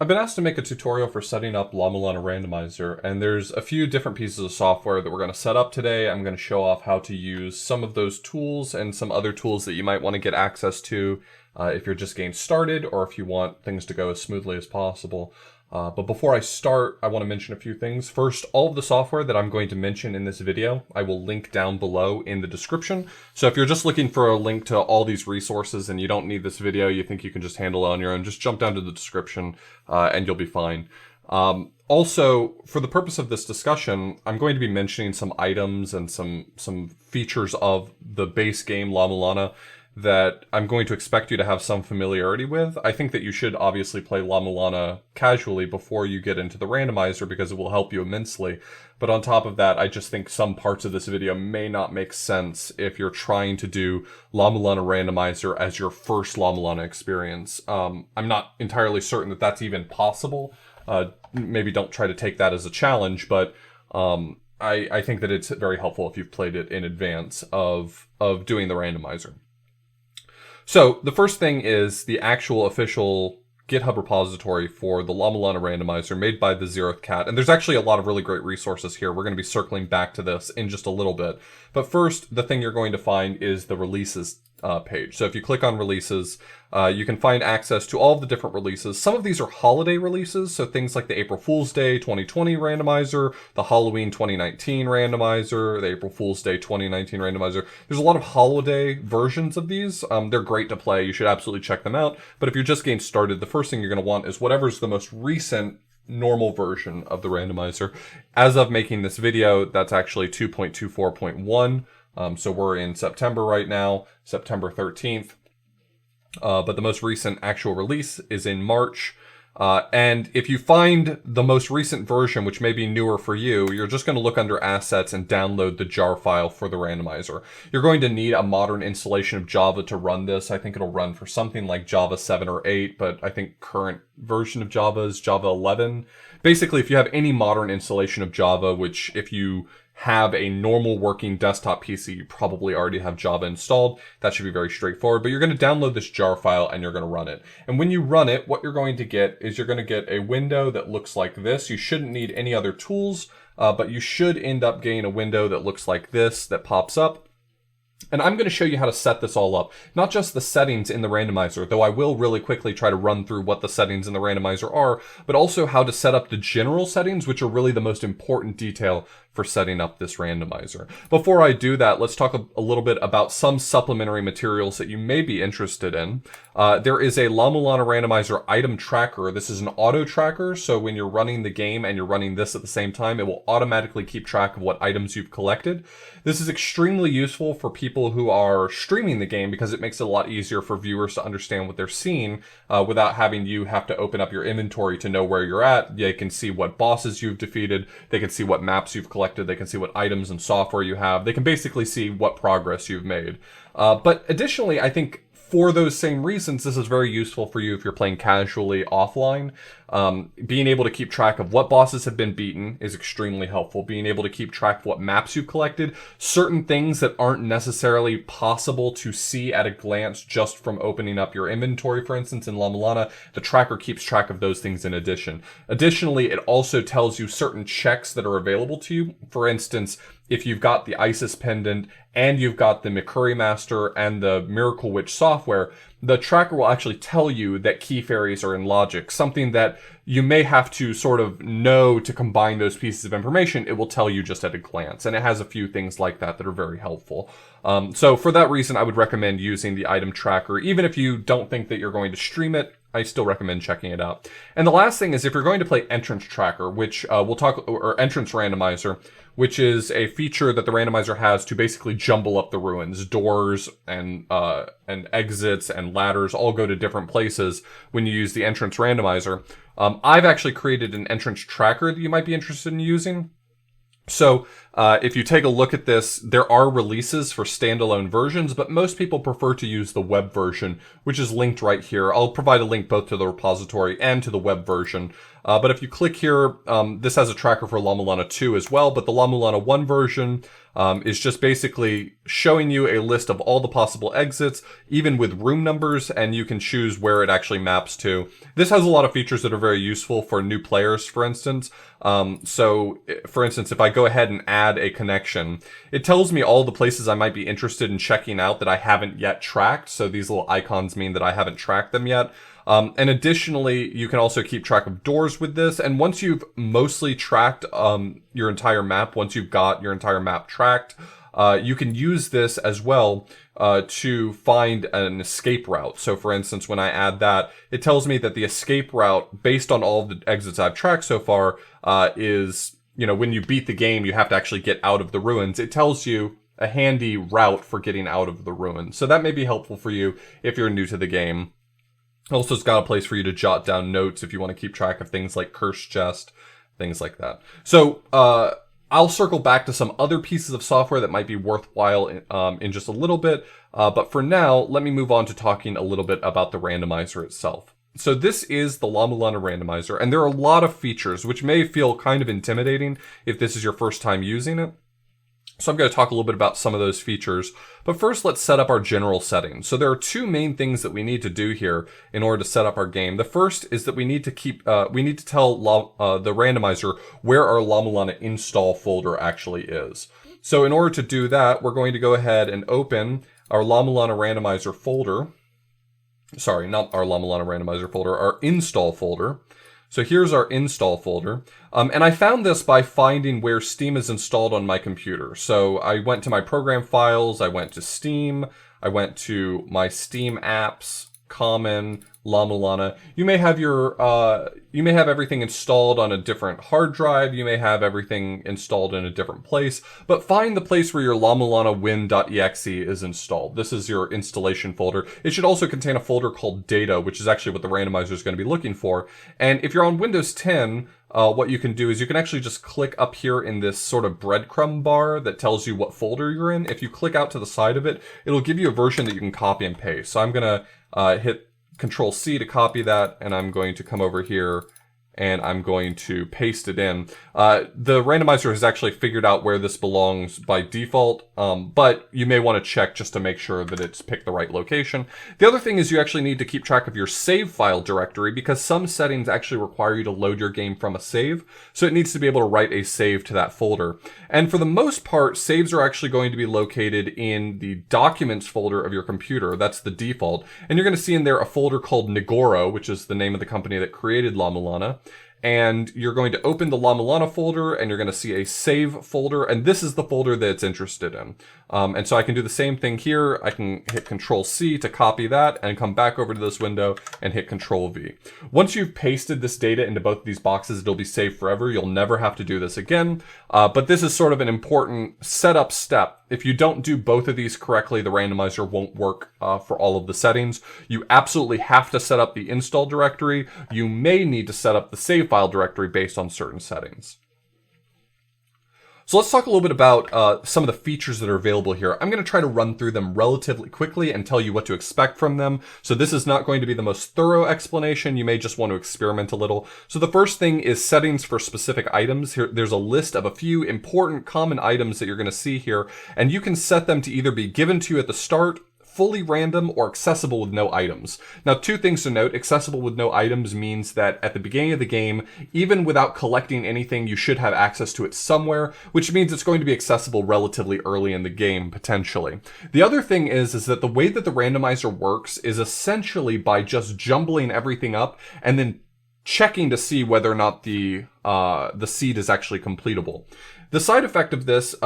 I've been asked to make a tutorial for setting up La-Mulana Randomizer, and there's a few different pieces of software that we're going to set up today. I'm going to show off how to use some of those tools and some other tools that you might want to get access to if you're just getting started or if you want things to go as smoothly as possible. But before I start, I want to mention a few things. First, all of the software that I'm going to mention in this video, I will link down below in the description. So if you're just looking for a link to all these resources and you don't need this video, you think you can just handle it on your own, just jump down to the description and you'll be fine. Also, for the purpose of this discussion, I'm going to be mentioning some items and some features of the base game La-Mulana that I'm going to expect you to have some familiarity with. I think that you should obviously play La-Mulana casually before you get into the randomizer because it will help you immensely. But on top of that, I just think some parts of this video may not make sense if you're trying to do La-Mulana Randomizer as your first La-Mulana experience. I'm not entirely certain that that's even possible. Maybe don't try to take that as a challenge, but I think that it's very helpful if you've played it in advance of doing the randomizer. So the first thing is the actual official GitHub repository for the La-Mulana Randomizer made by the Zeroth Cat. And there's actually a lot of really great resources here. We're going to be circling back to this in just a little bit. But first, the thing you're going to find is the releases page. So if you click on releases, you can find access to all of the different releases. Some of these are holiday releases, so things like the April Fool's Day 2020 randomizer, the Halloween 2019 randomizer, the April Fool's Day 2019 randomizer. There's a lot of holiday versions of these. They're great to play. You should absolutely check them out. But if you're just getting started, the first thing you're going to want is whatever's the most recent normal version of the randomizer. As of making this video, that's actually 2.24.1. So we're in September right now, September 13th. But the most recent actual release is in March. And if you find the most recent version, which may be newer for you, you're just going to look under assets and download the jar file for the randomizer. You're going to need a modern installation of Java to run this. I think it'll run for something like Java 7 or 8, but I think current version of Java is Java 11. Basically, if you have any modern installation of Java, which if you have a normal working desktop PC, you probably already have Java installed. That should be very straightforward, but you're going to download this jar file and you're going to run it. And when you run it, what you're going to get is you're going to get a window that looks like this. You shouldn't need any other tools, but you should end up getting a window that looks like this that pops up. And I'm going to show you how to set this all up. Not just the settings in the randomizer, though I will really quickly try to run through what the settings in the randomizer are, but also how to set up the general settings, which are really the most important detail for setting up this randomizer. Before I do that, let's talk a little bit about some supplementary materials that you may be interested in. There is a La-Mulana Randomizer item tracker. This is an auto tracker, so when you're running the game and you're running this at the same time, it will automatically keep track of what items you've collected. This is extremely useful for people who are streaming the game because it makes it a lot easier for viewers to understand what they're seeing without having you have to open up your inventory to know where you're at. They can see what bosses you've defeated. They can see what maps you've collected. They can see what items and software you have. They can basically see what progress you've made. But additionally, I think for those same reasons, this is very useful for you if you're playing casually offline. Being able to keep track of what bosses have been beaten is extremely helpful. Being able to keep track of what maps you've collected, certain things that aren't necessarily possible to see at a glance just from opening up your inventory, for instance, in La-Mulana, the tracker keeps track of those things in addition. Additionally, it also tells you certain checks that are available to you. For instance, if you've got the Isis pendant and you've got the McCurry Master and the Miracle Witch software, the tracker will actually tell you that key fairies are in logic, something that you may have to sort of know to combine those pieces of information. It will tell you just at a glance, and it has a few things like that that are very helpful. So for that reason, I would recommend using the item tracker. Even if you don't think that you're going to stream it, I still recommend checking it out. And the last thing is if you're going to play Entrance Tracker, which or Entrance Randomizer, which is a feature that the randomizer has to basically jumble up the ruins. Doors and exits and ladders all go to different places when you use the Entrance Randomizer. I've actually created an Entrance Tracker that you might be interested in using. So if you take a look at this, there are releases for standalone versions, but most people prefer to use the web version, which is linked right here. I'll provide a link both to the repository and to the web version. But if you click here, this has a tracker for La-Mulana 2 as well, but the La-Mulana 1 version is just basically showing you a list of all the possible exits, even with room numbers, and you can choose where it actually maps to. This has a lot of features that are very useful for new players, for instance. So, for instance, if I go ahead and add a connection, it tells me all the places I might be interested in checking out that I haven't yet tracked. So these little icons mean that I haven't tracked them yet. And additionally, you can also keep track of doors with this. And once you've mostly tracked your entire map, once you've got your entire map tracked, you can use this as well to find an escape route. So for instance, when I add that, it tells me that the escape route, based on all of the exits I've tracked so far, is, you know, when you beat the game, you have to actually get out of the ruins. It tells you a handy route for getting out of the ruins. So that may be helpful for you if you're new to the game. Also, it's got a place for you to jot down notes if you want to keep track of things like Cursed Chest, things like that. So, I'll circle back to some other pieces of software that might be worthwhile in just a little bit. But for now, let me move on to talking a little bit about the randomizer itself. So this is the La-Mulana Randomizer, and there are a lot of features which may feel kind of intimidating if this is your first time using it. So I'm going to talk a little bit about some of those features, but first let's set up our general settings. So there are two main things that we need to do here in order to set up our game. The first is that we need to tell the randomizer where our La-Mulana install folder actually is. So in order to do that, we're going to go ahead and open our La-Mulana Randomizer folder. Sorry, not our La-Mulana Randomizer folder, our install folder. So here's our install folder. And I found this by finding where Steam is installed on my computer. So I went to my program files, I went to Steam, I went to my Steam apps, Common, La-Mulana. You may have everything installed on a different hard drive. You may have everything installed in a different place, but find the place where your La-Mulana win.exe is installed. This is your installation folder. It should also contain a folder called data, which is actually what the randomizer is going to be looking for. And if you're on Windows 10, what you can do is you can actually just click up here in this sort of breadcrumb bar that tells you what folder you're in. If you click out to the side of it, it'll give you a version that you can copy and paste. So I'm going to hit Control C to copy that, and I'm going to come over here and I'm going to paste it in. The randomizer has actually figured out where this belongs by default, but you may want to check just to make sure that it's picked the right location. The other thing is you actually need to keep track of your save file directory, because some settings actually require you to load your game from a save, so it needs to be able to write a save to that folder. And for the most part, saves are actually going to be located in the Documents folder of your computer. That's the default. And you're going to see in there a folder called Negoro, which is the name of the company that created La-Mulana. And you're going to open the La-Mulana folder, and you're going to see a save folder, and this is the folder that it's interested in. And so I can do the same thing here. I can hit Control C to copy that, and come back over to this window and hit Control V. Once you've pasted this data into both of these boxes, it'll be saved forever. You'll never have to do this again. But this is sort of an important setup step. If you don't do both of these correctly, the randomizer won't work for all of the settings. You absolutely have to set up the install directory. You may need to set up the save file directory based on certain settings. So let's talk a little bit about some of the features that are available here. I'm going to try to run through them relatively quickly and tell you what to expect from them. So this is not going to be the most thorough explanation. You may just want to experiment a little. So the first thing is settings for specific items. Here, there's a list of a few important common items that you're going to see here, and you can set them to either be given to you at the start, fully random, or accessible with no items. Now, two things to note. Accessible with no items means that at the beginning of the game, even without collecting anything, you should have access to it somewhere, which means it's going to be accessible relatively early in the game, potentially. The other thing is that the way that the randomizer works is essentially by just jumbling everything up and then checking to see whether or not the seed is actually completable. The side effect of this,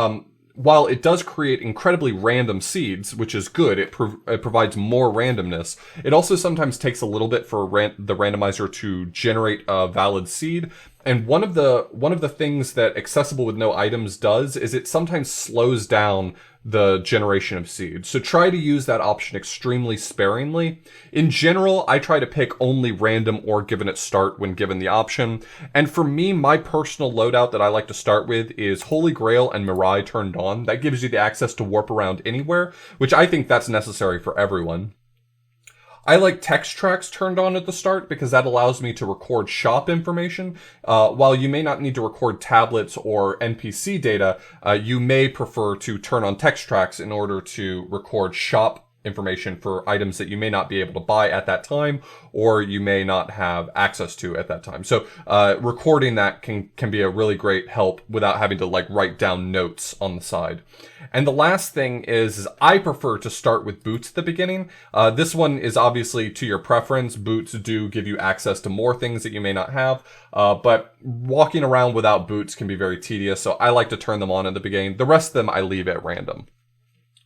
while it does create incredibly random seeds, which is good, it provides more randomness, it also sometimes takes a little bit for the randomizer to generate a valid seed. And one of the things that accessible with no items does is it sometimes slows down the generation of seeds. So try to use that option extremely sparingly. In general, I try to pick only random or given at start when given the option. And for me, my personal loadout that I like to start with is Holy Grail and Mirai turned on. That gives you the access to warp around anywhere, which I think that's necessary for everyone. I like text tracks turned on at the start because that allows me to record shop information. While you may not need to record tablets or NPC data, you may prefer to turn on text tracks in order to record shop information for items that you may not be able to buy at that time, or you may not have access to at that time. So recording that can be a really great help without having to like write down notes on the side. And the last thing is I prefer to start with boots at the beginning. This one is obviously to your preference. Boots do give you access to more things that you may not have, but walking around without boots can be very tedious, so I like to turn them on at the beginning. The rest of them I leave at random.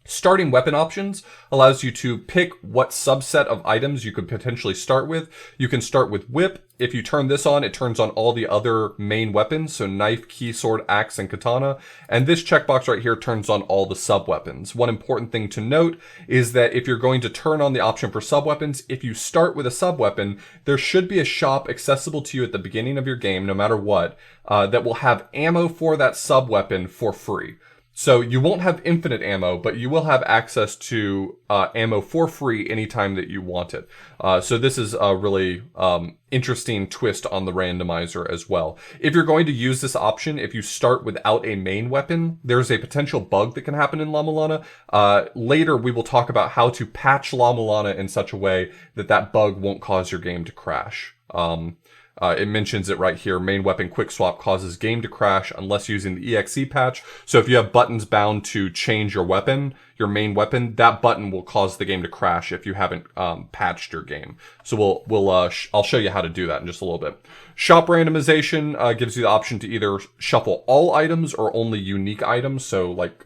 Starting weapon options allows you to pick what subset of items you could potentially start with. You can start with whip. If you turn this on, it turns on all the other main weapons, so knife, key, sword, axe, and katana. And this checkbox right here turns on all the sub-weapons. One important thing to note is that if you're going to turn on the option for sub-weapons, if you start with a sub-weapon, there should be a shop accessible to you at the beginning of your game, no matter what, that will have ammo for that sub-weapon for free. So you won't have infinite ammo, but you will have access to ammo for free anytime that you want it. So this is a really interesting twist on the randomizer as well. If you're going to use this option, if you start without a main weapon, there's a potential bug that can happen in La-Mulana. Later, we will talk about how to patch La-Mulana in such a way that that bug won't cause your game to crash. It mentions it right here. Main weapon quick swap causes game to crash unless using the EXE patch. So if you have buttons bound to change your weapon, your main weapon, that button will cause the game to crash if you haven't patched your game. So I'll show you how to do that in just a little bit. Shop randomization gives you the option to either shuffle all items or only unique items. So like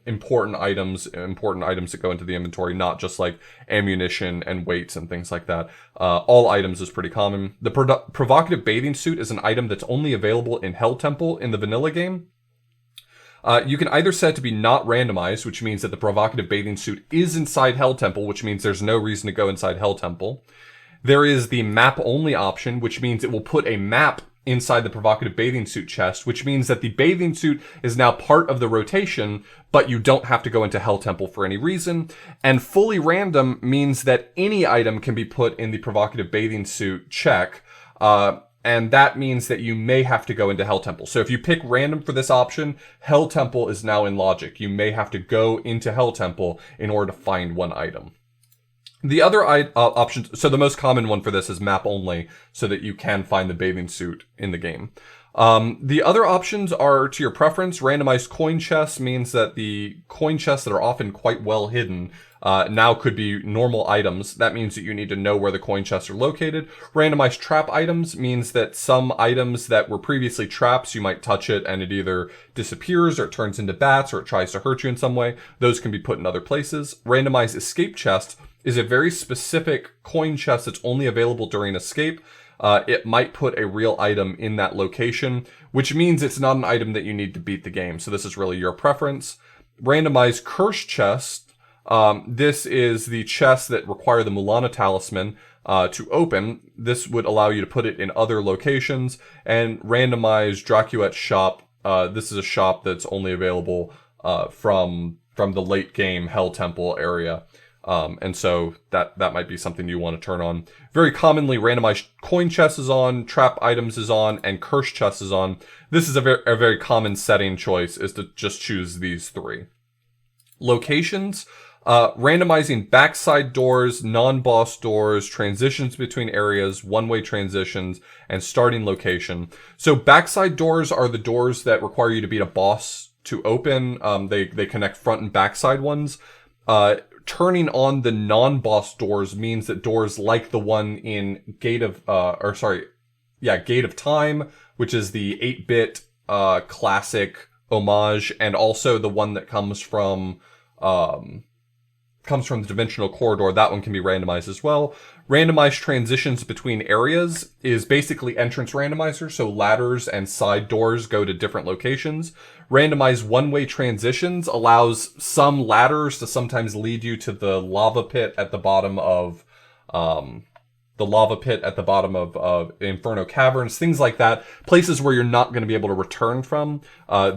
important items that go into the inventory, not just like ammunition and weights and things like that. All items is pretty common. The provocative bathing suit is an item that's only available in Hell Temple in the vanilla game. You can either set it to be not randomized, which means that the provocative bathing suit is inside Hell Temple, which means there's no reason to go inside Hell Temple. There is the map only option, which means it will put a map inside the provocative bathing suit chest, which means that the bathing suit is now part of the rotation, but you don't have to go into Hell Temple for any reason. And fully random means that any item can be put in the provocative bathing suit check, and that means that you may have to go into Hell Temple. So if you pick random for this option, Hell Temple is now in logic. You may have to go into Hell Temple in order to find one item. The other options, so the most common one for this is map only, so that you can find the bathing suit in the game. The other options are to your preference. Randomized coin chests means that the coin chests that are often quite well hidden now could be normal items. That means that you need to know where the coin chests are located. Randomized trap items means that some items that were previously traps, you might touch it and it either disappears or it turns into bats or it tries to hurt you in some way. Those can be put in other places. Randomized escape chest is a very specific coin chest that's only available during escape. It might put a real item in that location, which means it's not an item that you need to beat the game. So this is really your preference. Randomized curse chest. This is the chests that require the Mulana talisman to open. This would allow you to put it in other locations. And randomized Dracuet shop. This is a shop that's only available from the late game Hell Temple area. And so that might be something you want to turn on. Very commonly, randomized coin chest is on, trap items is on, and curse chest is on. This is a very common setting choice, is to just choose these three. Locations, randomizing backside doors, non-boss doors, transitions between areas, one-way transitions, and starting location. So backside doors are the doors that require you to beat a boss to open. They connect front and backside ones. Turning on the non-boss doors means that doors like the one in Gate of Time, which is the 8-bit classic homage, and also the one that comes from the Dimensional Corridor. That one can be randomized as well. Randomized transitions between areas is basically entrance randomizer, so ladders and side doors go to different locations. Randomized one-way transitions allows some ladders to sometimes lead you to the lava pit at the bottom of the lava pit at the bottom of Inferno Caverns, things like that, places where you're not going to be able to return from.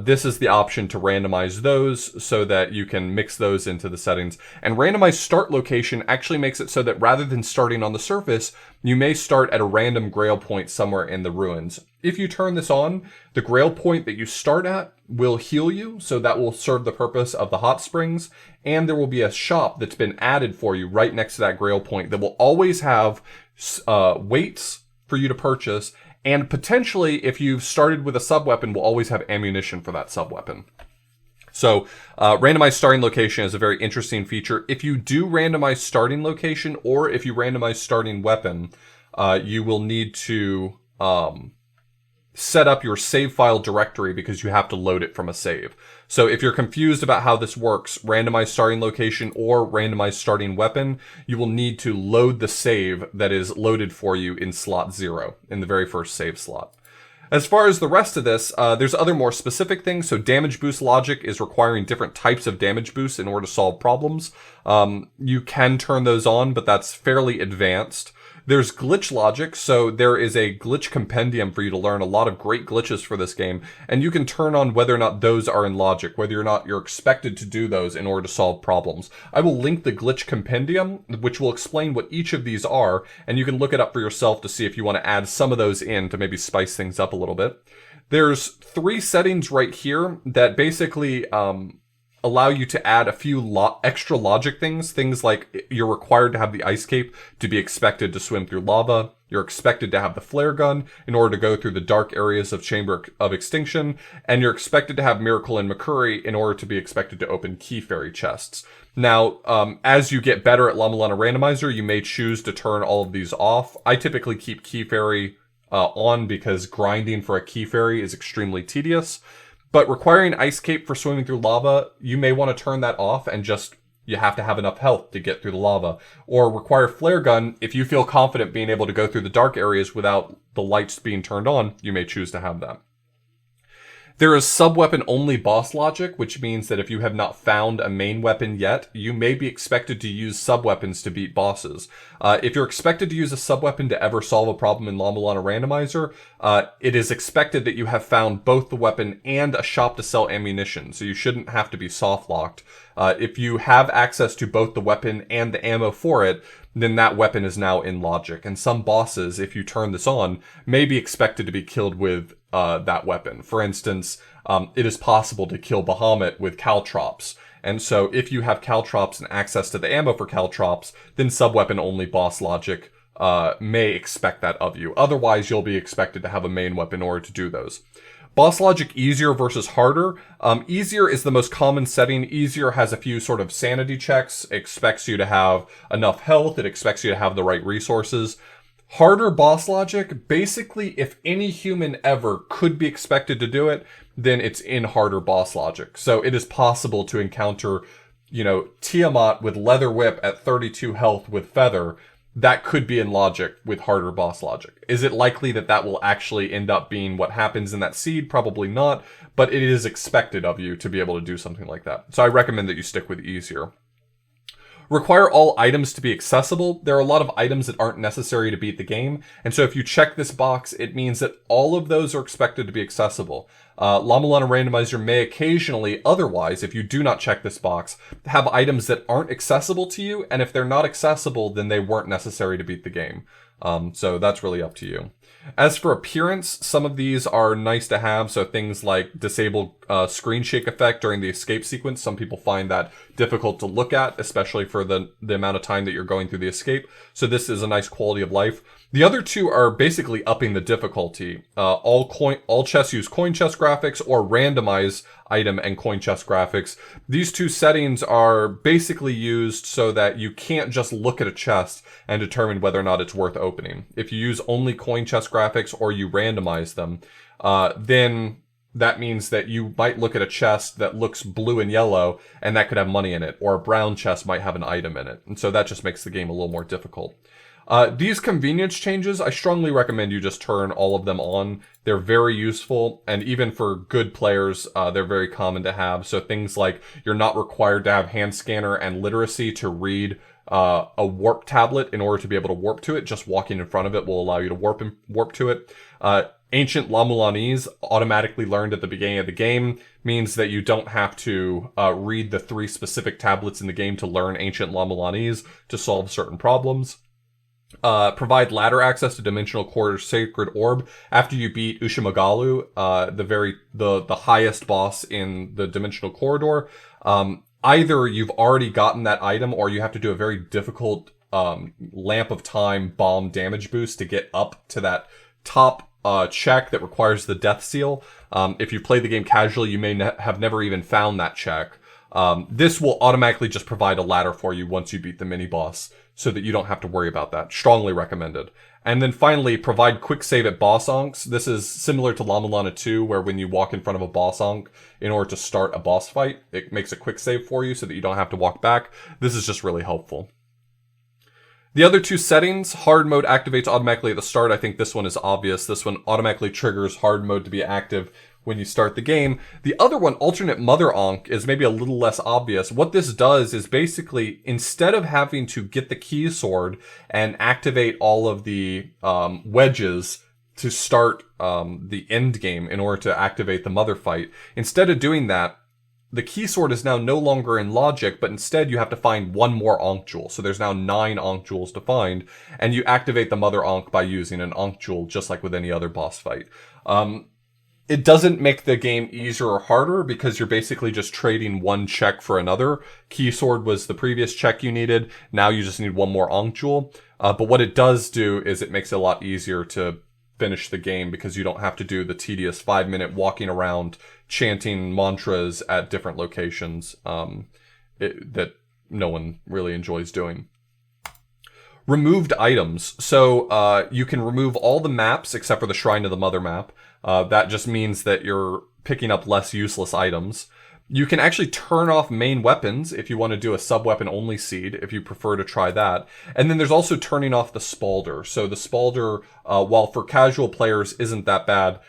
This is the option to randomize those so that you can mix those into the settings. And randomized start location actually makes it so that rather than starting on the surface, you may start at a random grail point somewhere in the ruins. If you turn this on, the grail point that you start at will heal you, so that will serve the purpose of the hot springs, and there will be a shop that's been added for you right next to that grail point that will always have weights for you to purchase, and potentially, if you've started with a subweapon, will always have ammunition for that subweapon. So, randomized starting location is a very interesting feature. If you do randomize starting location, or if you randomize starting weapon, you will need to set up your save file directory because you have to load it from a save. So if you're confused about how this works, randomized starting location or randomized starting weapon, you will need to load the save that is loaded for you in slot 0, in the very first save slot. As far as the rest of this, there's other more specific things. So damage boost logic is requiring different types of damage boosts in order to solve problems. You can turn those on, but that's fairly advanced. There's glitch logic, so there is a glitch compendium for you to learn a lot of great glitches for this game, and you can turn on whether or not those are in logic, whether or not you're expected to do those in order to solve problems. I will link the glitch compendium, which will explain what each of these are, and you can look it up for yourself to see if you want to add some of those in to maybe spice things up a little bit. There's 3 settings right here that basically allow you to add a few extra logic things like you're required to have the ice cape to be expected to swim through lava. You're expected to have the flare gun in order to go through the dark areas of Chamber of Extinction, and you're expected to have Miracle and McCurry in order to be expected to open Key Fairy chests. Now, as you get better at La-Mulana Randomizer, you may choose to turn all of these off. I typically keep Key Fairy on because grinding for a Key Fairy is extremely tedious. But requiring ice cape for swimming through lava, you may want to turn that off and just, you have to have enough health to get through the lava. Or require flare gun, if you feel confident being able to go through the dark areas without the lights being turned on, you may choose to have that. There is subweapon only boss logic, which means that if you have not found a main weapon yet, you may be expected to use subweapons to beat bosses. If you're expected to use a subweapon to ever solve a problem in La-Mulana Randomizer, it is expected that you have found both the weapon and a shop to sell ammunition, so you shouldn't have to be soft locked. If you have access to both the weapon and the ammo for it, then that weapon is now in logic. And some bosses, if you turn this on, may be expected to be killed with that weapon. For instance, it is possible to kill Bahamut with caltrops. And so if you have caltrops and access to the ammo for caltrops, then subweapon only boss logic may expect that of you. Otherwise, you'll be expected to have a main weapon in order to do those. Boss logic easier versus harder. Easier is the most common setting. Easier has a few sort of sanity checks. It expects you to have enough health. It expects you to have the right resources. Harder boss logic, basically if any human ever could be expected to do it, then it's in harder boss logic. So it is possible to encounter, Tiamat with Leather Whip at 32 health with Feather. That could be in logic with harder boss logic. Is it likely that that will actually end up being what happens in that seed? Probably not, but it is expected of you to be able to do something like that. So I recommend that you stick with easier. Require all items to be accessible. There are a lot of items that aren't necessary to beat the game, and so if you check this box, it means that all of those are expected to be accessible. La-Mulana Randomizer may occasionally, otherwise, if you do not check this box, have items that aren't accessible to you, and if they're not accessible, then they weren't necessary to beat the game. So that's really up to you. As for appearance, some of these are nice to have, so things like disable screen shake effect during the escape sequence. Some people find that difficult to look at, especially for the amount of time that you're going through the escape. So this is a nice quality of life. The other two are basically upping the difficulty. All chests use coin chest graphics or randomize item and coin chest graphics. These two settings are basically used so that you can't just look at a chest and determine whether or not it's worth opening. If you use only coin chest graphics or you randomize them, then that means that you might look at a chest that looks blue and yellow and that could have money in it, or a brown chest might have an item in it. And so that just makes the game a little more difficult. These convenience changes, I strongly recommend you just turn all of them on. They're very useful, and even for good players, they're very common to have. So things like you're not required to have hand scanner and literacy to read a warp tablet in order to be able to warp to it. Just walking in front of it will allow you to warp to it. Ancient La-Mulanese, automatically learned at the beginning of the game, means that you don't have to read the 3 specific tablets in the game to learn Ancient La-Mulanese to solve certain problems. Provide ladder access to Dimensional Corridor's Sacred Orb after you beat Ushimagalu, the highest boss in the Dimensional Corridor. Either you've already gotten that item, or you have to do a very difficult Lamp of Time bomb damage boost to get up to that top check that requires the Death Seal. If you play the game casually, you may have never even found that check. This will automatically just provide a ladder for you once you beat the mini-boss, so that you don't have to worry about that. Strongly recommended. And then finally, provide quick save at boss onks. This is similar to La-Mulana 2, where when you walk in front of a boss onk, in order to start a boss fight, it makes a quick save for you so that you don't have to walk back. This is just really helpful. The other 2 settings, hard mode activates automatically at the start. I think this one is obvious. This one automatically triggers hard mode to be active when you start the game. The other one, alternate mother onk, is maybe a little less obvious. What this does is basically, instead of having to get the key sword and activate all of the wedges to start the end game in order to activate the mother fight, instead of doing that, the key sword is now no longer in logic, but instead you have to find 1 more Ankh Jewel. So there's now 9 Ankh Jewels to find, and you activate the mother Ankh by using an Ankh Jewel, just like with any other boss fight. It doesn't make the game easier or harder, because you're basically just trading 1 check for another. Key sword was the previous check you needed. Now you just need 1 more Ankh Jewel. But what it does do is it makes it a lot easier to finish the game, because you don't have to do the tedious 5-minute walking around chanting mantras at different locations that no one really enjoys doing. Removed items. So you can remove all the maps except for the Shrine of the Mother map. That just means that you're picking up less useless items. You can actually turn off main weapons if you want to do a sub-weapon only seed, if you prefer to try that. And then there's also turning off the Spalder. So the Spalder, while for casual players isn't that bad,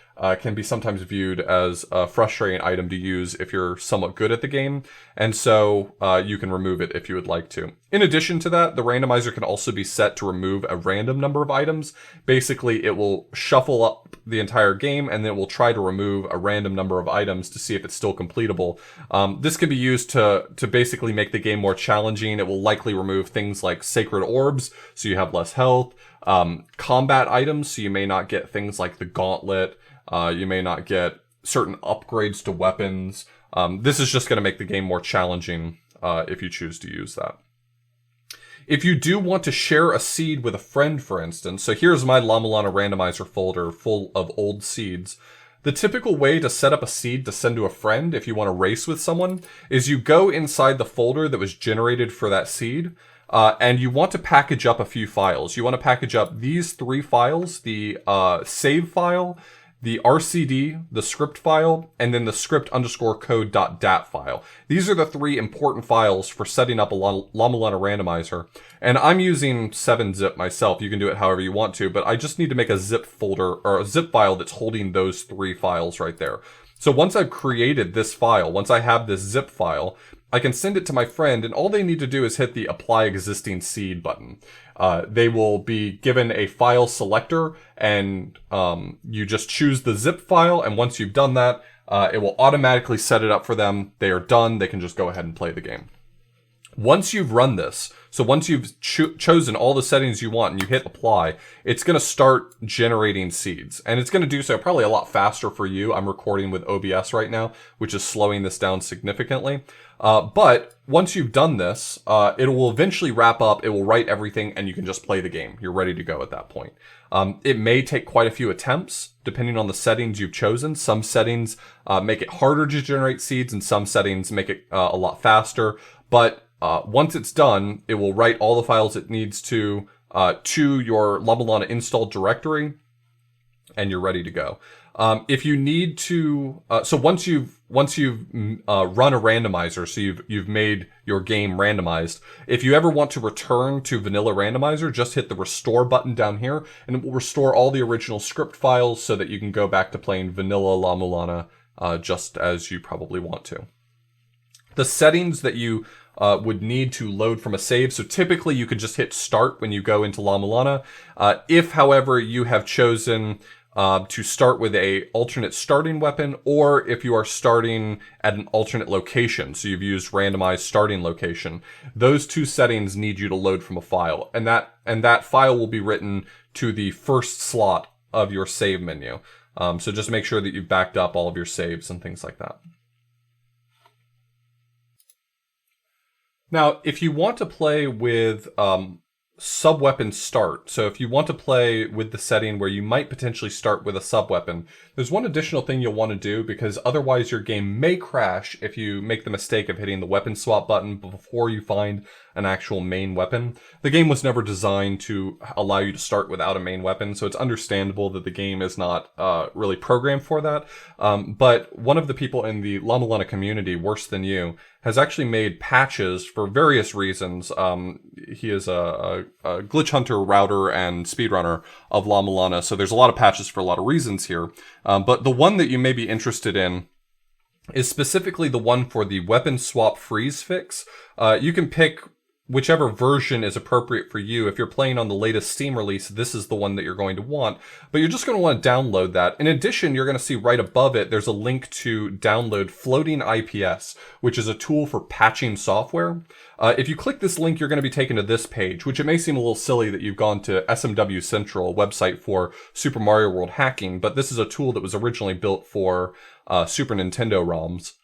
can be sometimes viewed as a frustrating item to use if you're somewhat good at the game. And so you can remove it if you would like to. In addition to that, the randomizer can also be set to remove a random number of items. Basically, it will shuffle up the entire game, and then it will try to remove a random number of items to see if it's still completable. This can be used to basically make the game more challenging. It will likely remove things like sacred orbs, so you have less health. Combat items, so you may not get things like the gauntlet. You may not get certain upgrades to weapons. This is just going to make the game more challenging if you choose to use that. If you do want to share a seed with a friend, for instance, so here's my La-Mulana Randomizer folder full of old seeds. The typical way to set up a seed to send to a friend if you want to race with someone is you go inside the folder that was generated for that seed, and you want to package up a few files. You want to package up these 3 files, the save file, the RCD, the script file, and then the script_code.dat file. These are the 3 important files for setting up a La-Mulana randomizer. And I'm using 7-zip myself. You can do it however you want to, but I just need to make a zip folder or a zip file that's holding those 3 files right there. So once I've created this file, once I have this zip file, I can send it to my friend, and all they need to do is hit the Apply Existing Seed button. They will be given a file selector, and you just choose the zip file, and once you've done that, it will automatically set it up for them. They are done. They can just go ahead and play the game. Once you've run this, so once you've chosen all the settings you want and you hit apply, it's going to start generating seeds. And it's going to do so probably a lot faster for you. I'm recording with OBS right now, which is slowing this down significantly. But once you've done this, it will eventually wrap up. It will write everything, and you can just play the game. You're ready to go at that point. It may take quite a few attempts, depending on the settings you've chosen. Some settings make it harder to generate seeds, and some settings make it a lot faster. But once it's done, it will write all the files it needs to your La-Mulana installed directory, and you're ready to go. If you need to, so once you've run a randomizer, so you've made your game randomized, if you ever want to return to vanilla randomizer, just hit the restore button down here, and it will restore all the original script files so that you can go back to playing vanilla La-Mulana just as you probably want to. The settings that you would need to load from a save. So typically you could just hit start when you go into La-Mulana. If, however, you have chosen to start with a alternate starting weapon, or if you are starting at an alternate location, so you've used randomized starting location, those two settings need you to load from a file, and that file will be written to the first slot of your save menu. So just make sure that you've backed up all of your saves and things like that. Now, if you want to play with subweapon start, so if you want to play with the setting where you might potentially start with a subweapon, there's one additional thing you'll want to do, because otherwise your game may crash if you make the mistake of hitting the weapon swap button before you find an actual main weapon. The game was never designed to allow you to start without a main weapon, so it's understandable that the game is not really programmed for that. But one of the people in the La-Mulana community, WorseThanYou, has actually made patches for various reasons. He is a glitch hunter, router, and speedrunner of La-Mulana, so there's a lot of patches for a lot of reasons here. But the one that you may be interested in is specifically the one for the weapon swap freeze fix. You can pick whichever version is appropriate for you. If you're playing on the latest Steam release, this is the one that you're going to want, but you're just going to want to download that. In addition, you're going to see right above it, there's a link to download Floating IPS, which is a tool for patching software. If you click this link, you're going to be taken to this page, which it may seem a little silly that you've gone to SMW Central, a website for Super Mario World hacking, but this is a tool that was originally built for Super Nintendo ROMs.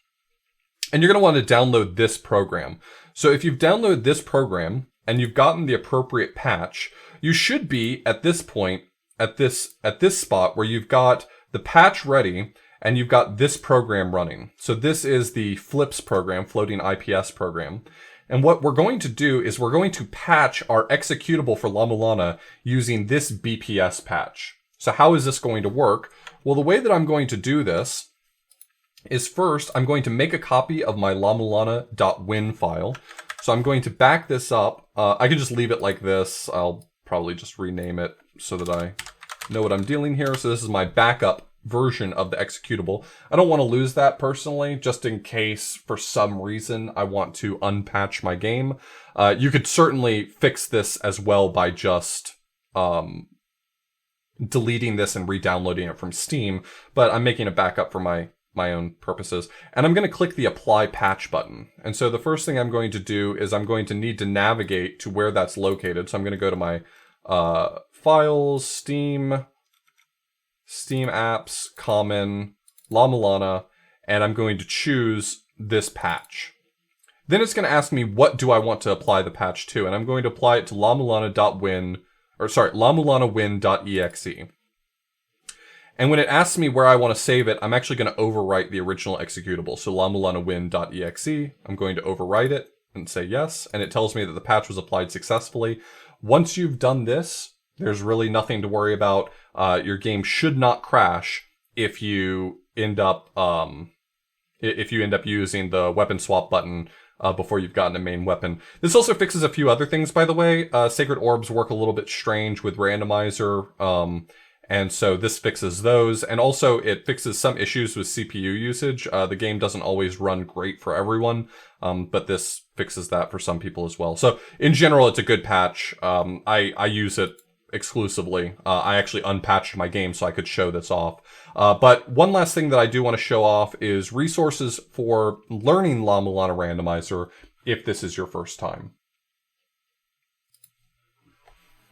And you're going to want to download this program. So if you've downloaded this program and you've gotten the appropriate patch, you should be at this point, at this spot where you've got the patch ready and you've got this program running. So this is the FLIPS program, Floating IPS program. And what we're going to do is we're going to patch our executable for La-Mulana using this BPS patch. So how is this going to work? Well, the way that I'm going to do this is first, I'm going to make a copy of my lamulana.win file. So I'm going to back this up. I can just leave it like this. I'll probably just rename it so that I know what I'm dealing here. So this is my backup version of the executable. I don't want to lose that personally, just in case for some reason I want to unpatch my game. You could certainly fix this as well by just deleting this and re-downloading it from Steam, but I'm making a backup for my own purposes. And I'm going to click the apply patch button. And so the first thing I'm going to do is I'm going to need to navigate to where that's located. So I'm going to go to my files, Steam apps, common, La-Mulana, and I'm going to choose this patch. Then it's going to ask me what do I want to apply the patch to, and I'm going to apply it to lamulana.win.exe. And when it asks me where I want to save it, I'm actually going to overwrite the original executable. So lamulana.win.exe, I'm going to overwrite it and say yes. And it tells me that the patch was applied successfully. Once you've done this, there's really nothing to worry about. Your game should not crash if you end up using the weapon swap button before you've gotten a main weapon. This also fixes a few other things, by the way. Sacred Orbs work a little bit strange with randomizer. And so this fixes those, and also it fixes some issues with CPU usage. The game doesn't always run great for everyone, but this fixes that for some people as well. So in general, it's a good patch. I use it exclusively. I actually unpatched my game so I could show this off. But one last thing that I do want to show off is resources for learning La-Mulana Randomizer if this is your first time.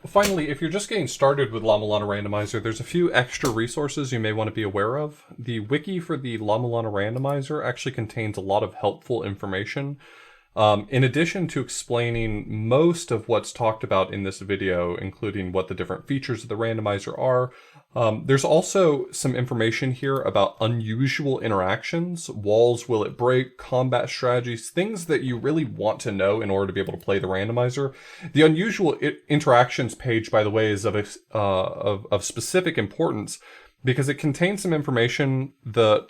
Finally, if you're just getting started with La-Mulana Randomizer, there's a few extra resources you may want to be aware of. The wiki for the La-Mulana Randomizer actually contains a lot of helpful information. In addition to explaining most of what's talked about in this video, including what the different features of the randomizer are, there's also some information here about unusual interactions, walls will it break, combat strategies, things that you really want to know in order to be able to play the randomizer. The unusual interactions page, by the way, is of specific importance because it contains some information that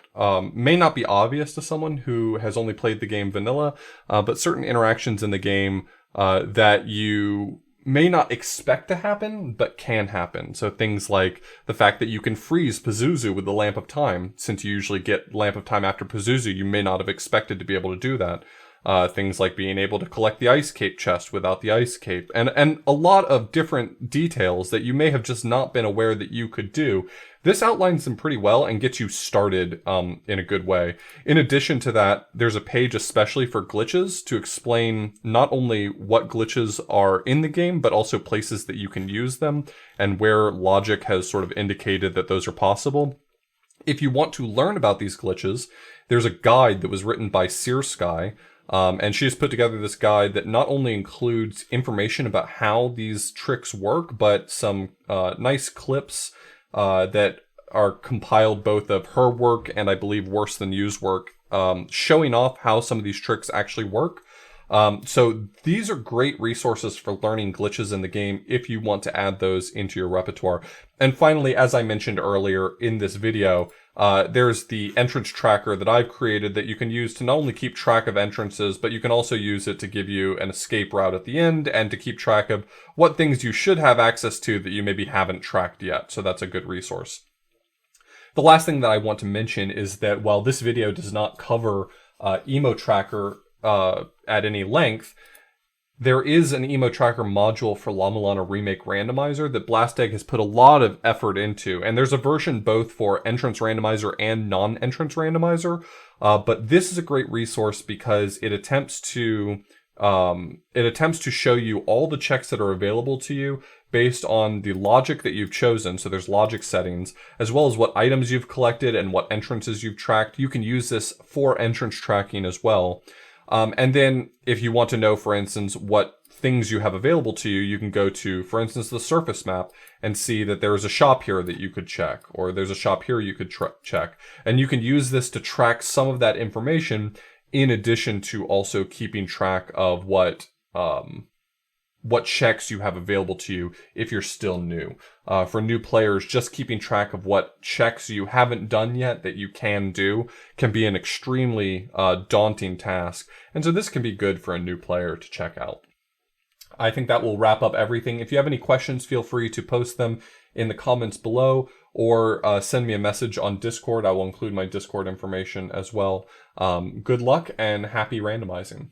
may not be obvious to someone who has only played the game vanilla, but certain interactions in the game that you may not expect to happen, but can happen. So things like the fact that you can freeze Pazuzu with the Lamp of Time. Since you usually get Lamp of Time after Pazuzu, you may not have expected to be able to do that. Things like being able to collect the ice cape chest without the ice cape, and a lot of different details that you may have just not been aware that you could do. This outlines them pretty well and gets you started in a good way. In addition to that, there's a page especially for glitches to explain not only what glitches are in the game, but also places that you can use them and where logic has sort of indicated that those are possible. If you want to learn about these glitches, there's a guide that was written by SeerSkye, and she has put together this guide that not only includes information about how these tricks work, but some nice clips that are compiled both of her work and I believe WorseThanYou's work, showing off how some of these tricks actually work. So these are great resources for learning glitches in the game if you want to add those into your repertoire. And finally, as I mentioned earlier in this video, there's the entrance tracker that I've created that you can use to not only keep track of entrances, but you can also use it to give you an escape route at the end and to keep track of what things you should have access to that you maybe haven't tracked yet. So that's a good resource. The last thing that I want to mention is that while this video does not cover Emotracker at any length, there is an Emotracker module for La-Mulana Remake Randomizer that Blasteg has put a lot of effort into, and there's a version both for entrance randomizer and non-entrance randomizer, but this is a great resource because it attempts to show you all the checks that are available to you based on the logic that you've chosen. So there's logic settings, as well as what items you've collected and what entrances you've tracked. You can use this for entrance tracking as well. And then if you want to know, for instance, what things you have available to you, you can go to, for instance, the surface map and see that there is a shop here that you could check, or there's a shop here you could check. And you can use this to track some of that information in addition to also keeping track of what checks you have available to you if you're still new. For new players, just keeping track of what checks you haven't done yet that you can do can be an extremely daunting task. And so this can be good for a new player to check out. I think that will wrap up everything. If you have any questions, feel free to post them in the comments below or send me a message on Discord. I will include my Discord information as well. Good luck and happy randomizing.